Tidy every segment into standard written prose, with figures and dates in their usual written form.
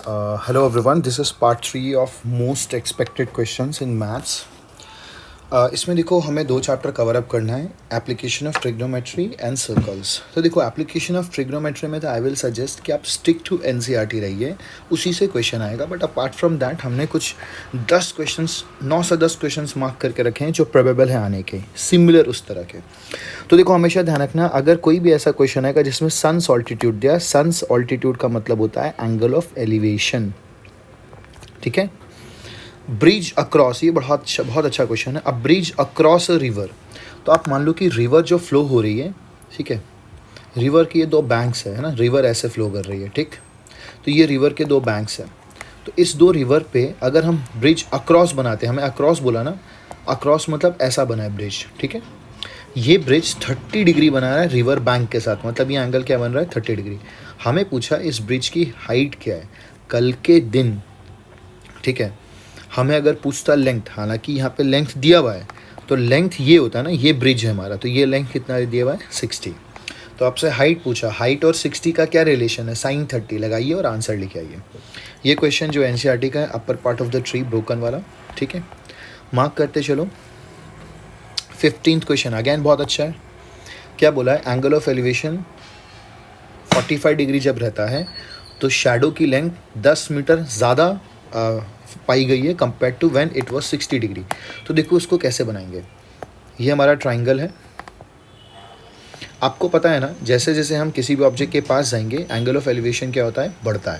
Hello everyone, this is part 3 of most expected questions in maths. इसमें देखो हमें दो चैप्टर कवर अप करना है, application of trigonometry and circles. तो देखो एप्लीकेशन ऑफ ट्रिग्नोमेट्री में तो आई विल सजेस्ट कि आप स्टिक टू एनसीईआरटी रहिए, उसी से क्वेश्चन आएगा। बट अपार्ट फ्रॉम दैट हमने कुछ 10 क्वेश्चंस 9 से 10 क्वेश्चंस मार्क करके रखे हैं जो प्रोबेबल है आने के, सिमिलर उस तरह के। तो देखो हमेशा ध्यान रखना, अगर कोई भी ऐसा क्वेश्चन आएगा जिसमें सन्स ऑल्टीट्यूड दिया, सन्स ऑल्टीट्यूड का मतलब होता है एंगल ऑफ एलिवेशन, ठीक है। ब्रिज अक्रॉस, ये बहुत अच्छा क्वेश्चन है। अब ब्रिज अक्रॉस अ रिवर, तो आप मान लो कि रिवर जो फ्लो हो रही है, ठीक है, रिवर की ये दो बैंक्स है ना, रिवर ऐसे फ्लो कर रही है, ठीक। तो ये रिवर के दो बैंक्स हैं, तो इस दो रिवर पे अगर हम ब्रिज अक्रॉस बनाते हैं, हमें अक्रॉस बोला ना, अक्रॉस मतलब ऐसा बना है ब्रिज, ठीक है। ये ब्रिज 30 डिग्री बना रहा है रिवर बैंक के साथ, मतलब ये एंगल क्या बन रहा है 30 डिग्री। हमें पूछा इस ब्रिज की हाइट क्या है कल के दिन, ठीक है। हमें अगर पूछता लेंथ, हालांकि यहाँ पे लेंथ दिया हुआ है, तो लेंथ ये होता है ना, ये ब्रिज है हमारा, तो ये लेंथ कितना दिया हुआ है 60। तो आपसे हाइट पूछा, हाइट और 60 का क्या रिलेशन है, साइन 30 लगाइए और आंसर लिखे आइए। ये क्वेश्चन जो एनसीईआरटी का है, upper part of the tree broken वाला, ठीक है। मार्क करते चलो। 15th क्वेश्चन अगेन बहुत अच्छा है। क्या बोला है, एंगल ऑफ एलिवेशन 45 डिग्री जब रहता है तो शैडो की लेंथ 10 मीटर ज़्यादा पाई गई है compare to when it was 60 degree. तो देखो उसको कैसे बनाएंगे। ये हमारा ट्राइंगल है, आपको पता है ना, जैसे जैसे हम किसी भी ऑब्जेक्ट के पास जाएंगे एंगल ऑफ एलिवेशन क्या होता है, बढ़ता है।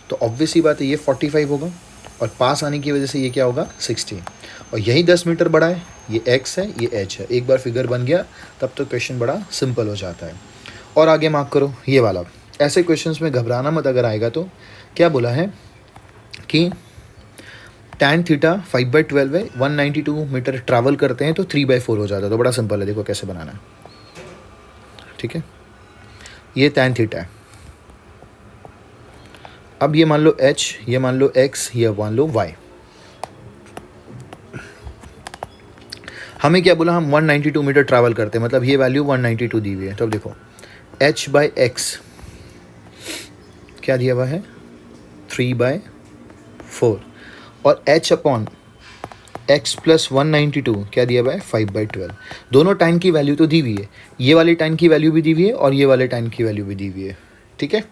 तो ऑब्वियस ही बात है, ये 45 होगा और पास आने की वजह से ये क्या होगा 60, और यही 10 मीटर बड़ा है, ये x है, ये h है। एक बार फिगर बन गया तब तो क्वेश्चन बड़ा सिंपल हो जाता है। और आगे मार्क करो ये वाला। ऐसे क्वेश्चंस में घबराना मत, अगर आएगा तो। क्या बोला है कि tan थीटा 5/12 है, 192 मीटर ट्रैवल करते हैं तो 3/4 हो जाता है। तो बड़ा सिंपल है, देखो कैसे बनाना है, ठीक है। ये tan थीटा है। अब ये मान लो h, ये मान लो x, ये मान लो y। हमें क्या बोला, हम 192 मीटर ट्रैवल करते हैं, मतलब ये वैल्यू 192 दी हुई है। तो अब देखो h/x क्या दिया हुआ है 3/4, और h अपॉन x प्लस 192 क्या दिया हुआ है 5/12। दोनों टाइम की वैल्यू तो दी हुई है, ये वाले टाइम की वैल्यू भी दी हुई है और ये वाले टाइम की वैल्यू भी दी हुई है, ठीक है।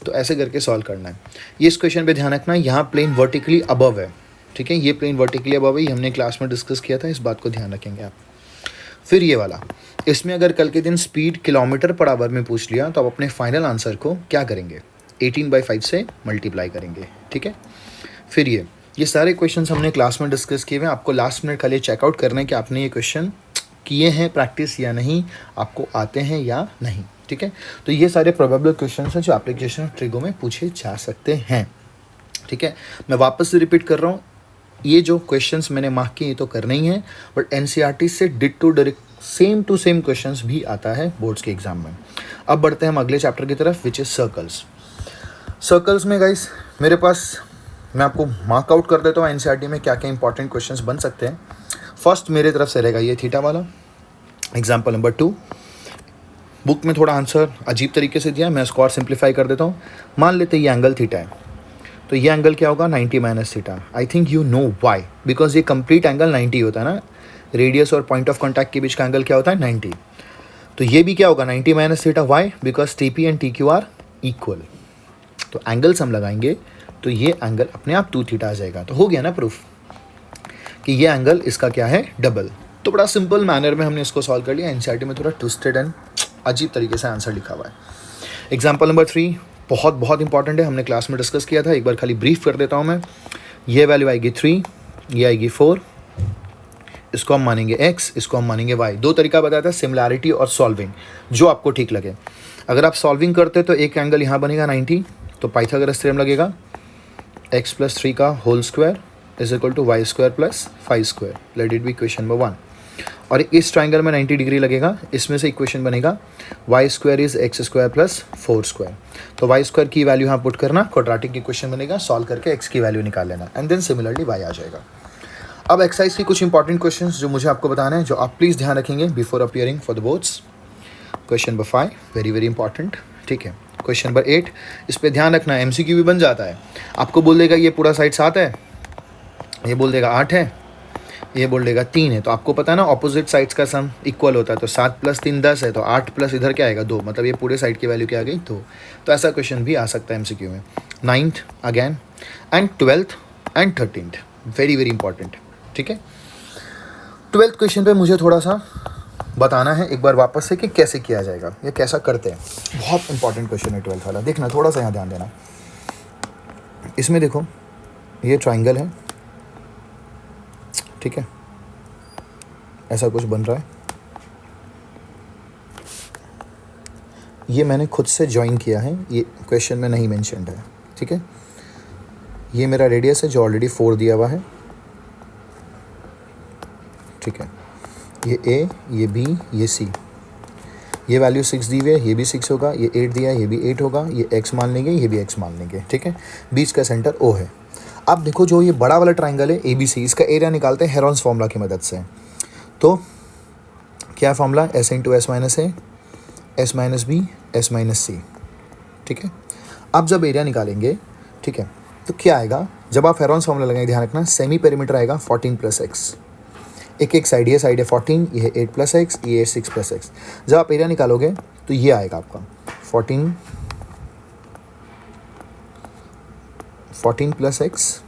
तो ऐसे करके सॉल्व करना है। ये इस क्वेश्चन पे ध्यान रखना, यहाँ प्लेन वर्टिकली अबव है, ठीक है। ये प्लेन वर्टिकली अबव है, ये हमने क्लास में डिस्कस किया था, इस बात को ध्यान रखेंगे आप। फिर ये वाला, इसमें अगर कल के दिन स्पीड किलोमीटर पर आवर में पूछ लिया तो आप अपने फाइनल आंसर को क्या करेंगे, 18/5 से मल्टीप्लाई करेंगे, ठीक है। फिर ये सारे क्वेश्चंस हमने क्लास में डिस्कस किए हुए हैं। आपको लास्ट मिनट खाली चेकआउट करना है कि आपने ये क्वेश्चन किए हैं प्रैक्टिस या नहीं, आपको आते हैं या नहीं, ठीक है। तो ये सारे प्रोबेबल क्वेश्चंस हैं जो एप्लीकेशन ऑफ ट्रिगो में पूछे जा सकते हैं, ठीक है। मैं वापस से रिपीट कर रहा हूँ, ये जो क्वेश्चंस मैंने मार्क किए ये तो करने ही हैं, बट एनसीईआरटी से ditto direct same to same questions भी आता है बोर्ड्स के एग्जाम में। अब बढ़ते हैं हम अगले चैप्टर की तरफ, विच इज़ सर्कल्स। सर्कल्स में गाइस मेरे पास, मैं आपको मार्क आउट कर देता हूँ एनसीईआरटी में क्या क्या इंपॉर्टेंट क्वेश्चंस बन सकते हैं। फर्स्ट मेरे तरफ से रहेगा ये थीटा वाला, एग्जाम्पल नंबर 2। बुक में थोड़ा आंसर अजीब तरीके से दिया, मैं इसको और सिंप्लीफाई कर देता हूँ। मान लेते हैं ये एंगल थीटा है, तो ये एंगल क्या होगा 90 minus theta. I think you know why, because ये कंप्लीट एंगल 90 होता है ना, रेडियस और पॉइंट ऑफ कॉन्टैक्ट के बीच का एंगल क्या होता है 90। तो ये भी क्या होगा 90 minus theta, why because T P and T Q R equal. तो एंगल्स हम लगाएंगे तो ये एंगल अपने आप 2 थीटा आ जाएगा। तो हो गया ना प्रूफ कि ये एंगल इसका क्या है डबल। तो बड़ा सिंपल मैनर में हमने इसको सॉल्व कर लिया। एनसीईआरटी में थोड़ा ट्विस्टेड एंड अजीब तरीके से आंसर लिखा हुआ है। एग्जाम्पल नंबर 3 बहुत इंपॉर्टेंट है, हमने क्लास में डिस्कस किया था, एक बार खाली ब्रीफ कर देता हूँ मैं। ये वैल्यू आएगी 3, ये आएगी 4, इसको हम मानेंगे x, इसको हम मानेंगे y। दो तरीका बताया था, सिमिलैरिटी और सॉल्विंग, जो आपको ठीक लगे। अगर आप सॉल्विंग करते तो एक एंगल यहाँ बनेगा 90, तो पाइथागोरस थ्योरम लगेगा x प्लस 3 का whole square is equal to y square plus 5 square. Let it be equation number 1। और इस ट्राइंगल में 90 डिग्री लगेगा, इसमें से इक्वेशन बनेगा y square is x square plus 4 square. तो वाई स्क्वायर की वैल्यू यहाँ पुट करना, क्वाड्रेटिक इक्वेशन बनेगा, सॉल्व करके एक्स की वैल्यू निकाल लेना, एंड देन सिमिलरली वाई आ जाएगा। अब एक्सरसाइज की कुछ इंपॉर्टेंट क्वेश्चंस जो मुझे आपको बताना है, जो आप प्लीज़ ध्यान रखेंगे before appearing for the boards. Question number 5 very important, ठीक है। क्वेश्चन नंबर 8, इस पे ध्यान रखना, एमसीक्यू भी बन जाता है। आपको बोल देगा ये पूरा साइड 7 है, ये बोल देगा 8 है, ये बोल देगा 3 है। तो आपको पता है ना ऑपोजिट साइड्स का सम इक्वल होता है। तो 7 + 3 10 है, तो 8 प्लस इधर क्या आएगा 2, मतलब ये पूरे साइड की वैल्यू क्या आ गई 2। तो ऐसा क्वेश्चन भी आ सकता है एमसीक्यू में। 9th again and 12th and 13th, very very important. ठीक है, 12th क्वेश्चन पे मुझे थोड़ा सा बताना है एक बार वापस से कि कैसे किया जाएगा या कैसा करते हैं। बहुत इंपॉर्टेंट क्वेश्चन है 12th वाला, देखना थोड़ा सा यहाँ ध्यान देना। इसमें देखो ये ट्राइंगल है, ठीक है, ऐसा कुछ बन रहा है। ये मैंने खुद से ज्वाइन किया है, ये क्वेश्चन में नहीं मेंशन्ड है। ठीक है, ये मेरा रेडियस है जो ऑलरेडी 4 दिया हुआ है। ठीक है, ये ए, ये बी, ये सी, ये वैल्यू 6 दी हुई है, ये भी 6 होगा, ये 8 दिया है, ये भी 8 होगा, ये x मान लेंगे, ये भी x मान लेंगे। ठीक है, बीच का सेंटर O है। अब देखो जो ये बड़ा वाला ट्राइंगल है ABC, इसका एरिया निकालते हैं हेरोन्स फॉर्मूला की मदद से। तो क्या formula, s × s - a, s - b, s - c। ठीक है, अब जब एरिया निकालेंगे, ठीक है, तो क्या आएगा, जब आप हेरोन्स फॉर्मूला लगाएंगे, ध्यान रखना सेमी पेरीमीटर आएगा 14 + x। एक साइड, ये साइड है 14, ये है 8 + x, ये 6 + x। जब आप एरिया निकालोगे तो ये आएगा आपका 14 + x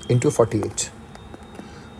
× 48,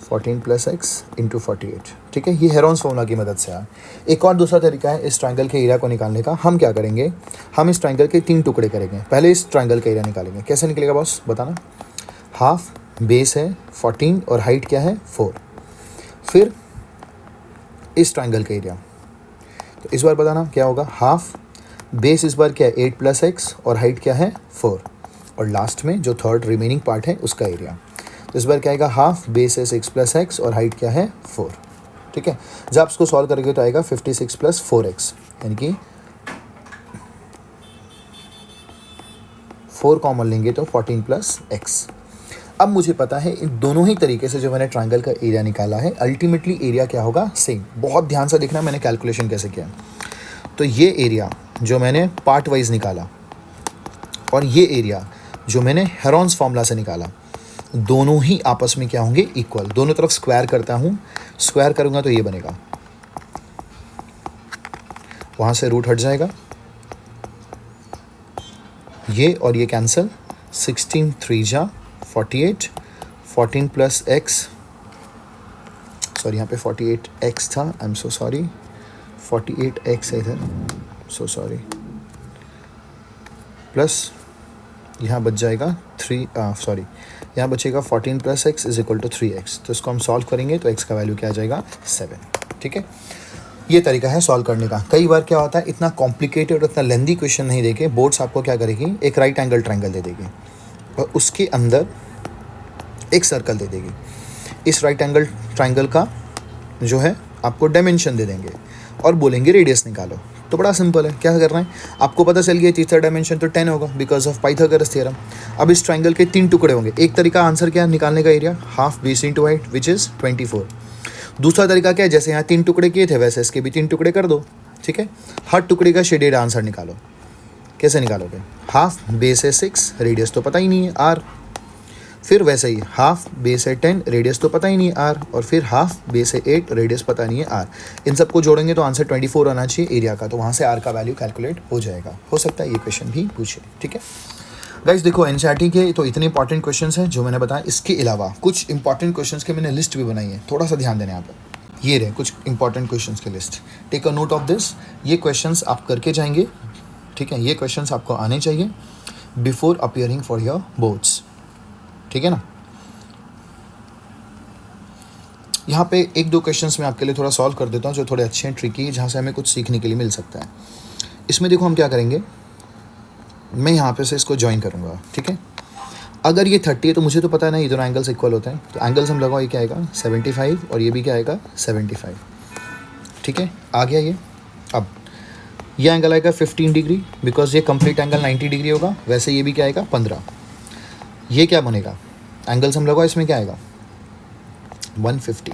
14 + x × 48। ठीक है, ये हेरोन्स फॉर्मूला की मदद से आया। एक और दूसरा तरीका है इस ट्राइंगल के एरिया को निकालने का। हम क्या करेंगे, हम इस ट्राइंगल के 3 टुकड़े करेंगे। पहले इस ट्राइंगल का एरिया निकालेंगे। कैसे निकलेगा बॉस, बताना। हाफ बेस है 14 और हाइट क्या है 4। फिर इस ट्राइंगल का एरिया, तो इस बार बताना क्या होगा। हाफ बेस इस बार क्या है 8 + x और हाइट क्या है 4, और लास्ट में जो थर्ड रिमेनिंग पार्ट है उसका एरिया। तो इस बार क्या आएगा, हाफ बेस है 6 + x और हाइट क्या है 4। ठीक है, जब आप इसको सॉल्व करेंगे तो आएगा 56 + 4x, यानी कि 4 कॉमन लेंगे तो 14 + x। अब मुझे पता है इन दोनों ही तरीके से जो मैंने ट्राइंगल का एरिया निकाला है, अल्टीमेटली एरिया क्या होगा, सेम। बहुत ध्यान से देखना मैंने कैलकुलेशन कैसे किया। तो ये एरिया जो मैंने पार्ट वाइज निकाला और ये एरिया जो मैंने हेरोन्स फॉर्मूला से निकाला, दोनों ही आपस में क्या होंगे, इक्वल। दोनों तरफ स्क्वायर करता हूँ, स्क्वायर करूँगा तो ये बनेगा, वहाँ से रूट हट जाएगा, ये और ये कैंसिल, 16 × 3 = 48, 14 + x, सॉरी यहाँ पे 48x था, I am so sorry, 48x है इधर, सो सॉरी, प्लस यहाँ बच जाएगा 3, सॉरी यहाँ बचेगा 14 + x = 3x। तो इसको हम सॉल्व करेंगे तो x का वैल्यू क्या आ जाएगा 7। ठीक है, ये तरीका है सॉल्व करने का। कई बार क्या होता है, इतना कॉम्प्लिकेटेड और इतना लेंदी क्वेश्चन नहीं देके बोर्ड्स आपको क्या करेगी, एक राइट एंगल ट्राइंगल दे देगी और उसके अंदर एक सर्कल दे देगी। इस राइट एंगल ट्राइंगल का जो है आपको डायमेंशन दे देंगे और बोलेंगे रेडियस निकालो। तो बड़ा सिंपल है, क्या करना है, आपको पता चल गया तीसरा डायमेंशन तो 10 होगा बिकॉज ऑफ पाइथागोरस थ्योरम। अब इस ट्राइंगल के 3 टुकड़े होंगे। एक तरीका आंसर क्या है निकालने का, area half base × height which is 24। दूसरा तरीका क्या है, जैसे यहाँ 3 टुकड़े किए थे वैसे इसके भी 3 टुकड़े कर दो। ठीक है, हर टुकड़े का शेडेड आंसर निकालो। कैसे निकालोगे, हाफ बेस है 6, रेडियस तो पता ही नहीं है r, फिर वैसे ही हाफ बेस है 10, रेडियस तो पता ही नहीं है r, और फिर हाफ बेस है 8, रेडियस पता नहीं है r। इन सबको जोड़ेंगे तो आंसर 24 आना चाहिए एरिया का, तो वहाँ से r का वैल्यू कैलकुलेट हो जाएगा। हो सकता है ये क्वेश्चन भी पूछे। ठीक है गाइस, देखो एनसीईआरटी के तो इतने इंपॉर्टेंट क्वेश्चंस हैं जो मैंने बताया। इसके अलावा कुछ इंपॉर्टेंट क्वेश्चंस के मैंने लिस्ट भी बनाई है, थोड़ा सा ध्यान देना यहाँ पर। ये रहे कुछ इंपॉर्टेंट क्वेश्चंस की list, take a note of this. ये क्वेश्चंस आप करके जाएंगे, ठीक है, ये क्वेश्चंस आपको आने चाहिए before appearing for your boards. ठीक है ना, यहाँ पे 1-2 क्वेश्चंस मैं आपके लिए थोड़ा सॉल्व कर देता हूँ जो थोड़े अच्छे हैं, ट्रिकी है, जहाँ से हमें कुछ सीखने के लिए मिल सकता है। इसमें देखो हम क्या करेंगे, मैं यहाँ पे से इसको ज्वाइन करूँगा। ठीक है, अगर ये 30 है तो मुझे तो पता है ना ये दोनों एंगल्स इक्वल होते हैं, तो एंगल्स हम लगाओ, ये क्या आएगा 75 और ये भी क्या आएगा 75। ठीक है, आ गया ये। अब ये एंगल आएगा 15 डिग्री बिकॉज ये कंप्लीट एंगल 90 डिग्री होगा, वैसे ये भी क्या आएगा 15। ये क्या बनेगा, एंगल्स हम लगाओ, इसमें क्या आएगा 150।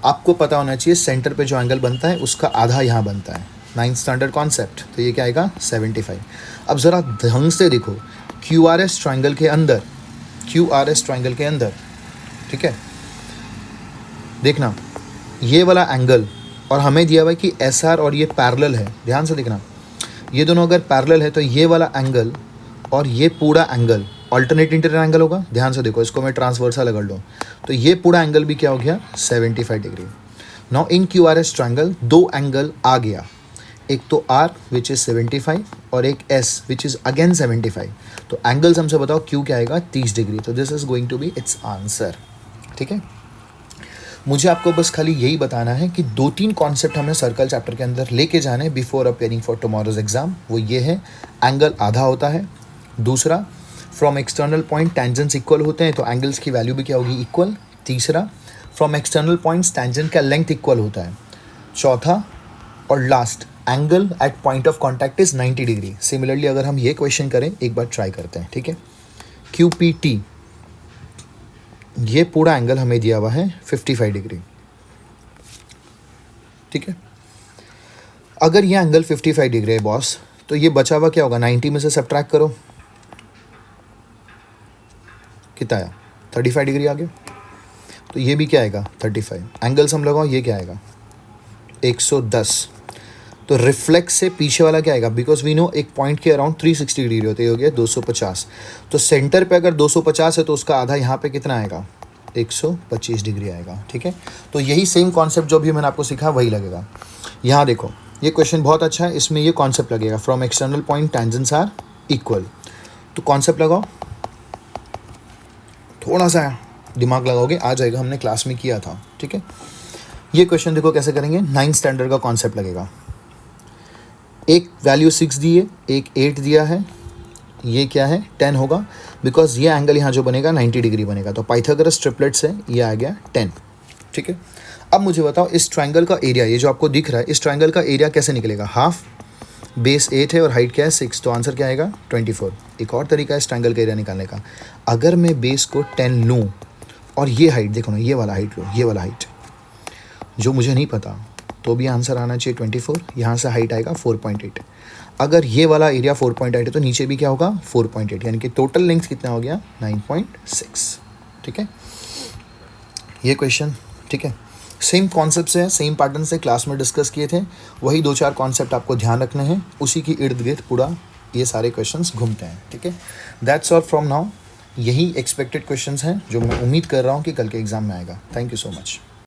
आपको पता होना चाहिए सेंटर पे जो एंगल बनता है उसका आधा यहाँ बनता है, 9th स्टैंडर्ड कॉन्सेप्ट, तो ये क्या आएगा 75। अब ज़रा ढंग से देखो, क्यू आर एस ट्राइंगल के अंदर, क्यू आर एस ट्राइंगल के अंदर, ठीक है, देखना ये वाला एंगल, और हमें दिया हुआ है कि एस आर और ये पैरेलल है, ध्यान से देखना, ये दोनों अगर पैरेलल है तो ये वाला एंगल और ये पूरा एंगल ऑल्टरनेट इंटीरियर एंगल होगा। ध्यान से देखो, इसको मैं ट्रांसवर्सल अगर लूँ तो ये पूरा एंगल भी क्या हो गया 75 degree. Now in Q R S triangle दो एंगल आ गया, एक तो आर विच इज़ 75 और एक एस विच इज़ अगेन 75। तो एंगल्स हमसे बताओ क्यू क्या आएगा 30 डिग्री। तो this is going to be its answer. ठीक है, मुझे आपको बस खाली यही बताना है कि 2-3 कॉन्सेप्ट हमें सर्कल चैप्टर के अंदर लेके जाने before appearing for tomorrow's exam. वो ये है, एंगल आधा होता है, दूसरा from external point tangents equal होते हैं तो एंगल्स की वैल्यू भी क्या होगी इक्वल, तीसरा फ्रॉम एक्सटर्नल पॉइंट्स टेंजेंट का लेंथ इक्वल होता है, चौथा और last angle at point of contact is 90 degree. Similarly अगर हम ये क्वेश्चन करें, एक बार ट्राई करते हैं। ठीक है, क्यू पी टी, ये पूरा एंगल हमें दिया हुआ है 55 डिग्री। ठीक है, अगर ये एंगल 55 डिग्री है बॉस, तो ये बचा हुआ क्या होगा, 90 में से सब्ट्रैक्ट करो, कितना आया 35 डिग्री आ गया। तो ये भी क्या आएगा 35। एंगल्स हम लगाओ, ये क्या आएगा 110। तो रिफ्लेक्स से पीछे वाला क्या आएगा, बिकॉज वी नो एक पॉइंट के अराउंड 360 डिग्री होते हैं, हो गया 250। तो सेंटर पे अगर 250 है तो उसका आधा यहाँ पे कितना आएगा 125 डिग्री आएगा। ठीक है, तो यही सेम कॉन्सेप्ट जो भी मैंने आपको सिखाया वही लगेगा। यहाँ देखो, ये क्वेश्चन बहुत अच्छा है, इसमें ये कॉन्सेप्ट लगेगा, from external point tangents are equal. तो कॉन्सेप्ट लगाओ, थोड़ा सा दिमाग लगाओगे आ जाएगा, हमने क्लास में किया था। ठीक है, ये क्वेश्चन देखो कैसे करेंगे, 9th स्टैंडर्ड का कॉन्सेप्ट लगेगा। एक वैल्यू 6 दी है, एक 8 दिया है, ये क्या है 10 होगा, बिकॉज ये एंगल यहाँ जो बनेगा 90 डिग्री बनेगा। तो पाइथागोरस ट्रिपलेट्स है, ये आ गया 10। ठीक है, अब मुझे बताओ इस ट्राइंगल का एरिया, ये जो आपको दिख रहा है, इस ट्राइंगल का एरिया कैसे निकलेगा, हाफ, बेस 8 है और हाइट क्या है 6, तो आंसर क्या आएगा 24। एक और तरीका है इस ट्राइंगल का एरिया निकालने का, अगर मैं बेस को 10 लूँ और ये हाइट देखो ना, ये वाला हाइट लो, ये वाला हाइट जो मुझे नहीं पता, तो भी आंसर आना चाहिए 24। यहाँ से हाइट आएगा 4.8। अगर ये वाला एरिया 4.8 है तो नीचे भी क्या होगा 4.8, यानी कि टोटल लेंथ कितना हो गया 9.6। ठीक है, ये क्वेश्चन, ठीक है, सेम कॉन्सेप्ट से है, सेम पैटर्न से क्लास में डिस्कस किए थे, वही 2-4 कॉन्सेप्ट आपको ध्यान रखने हैं, उसी की इर्द गिर्द पूरा ये सारे क्वेश्चंस घूमते हैं। ठीक है, दैट्स ऑल फ्रॉम नाउ। यही एक्सपेक्टेड क्वेश्चंस हैं जो मैं उम्मीद कर रहा हूँ कि कल के एग्जाम में आएगा। Thank you so much.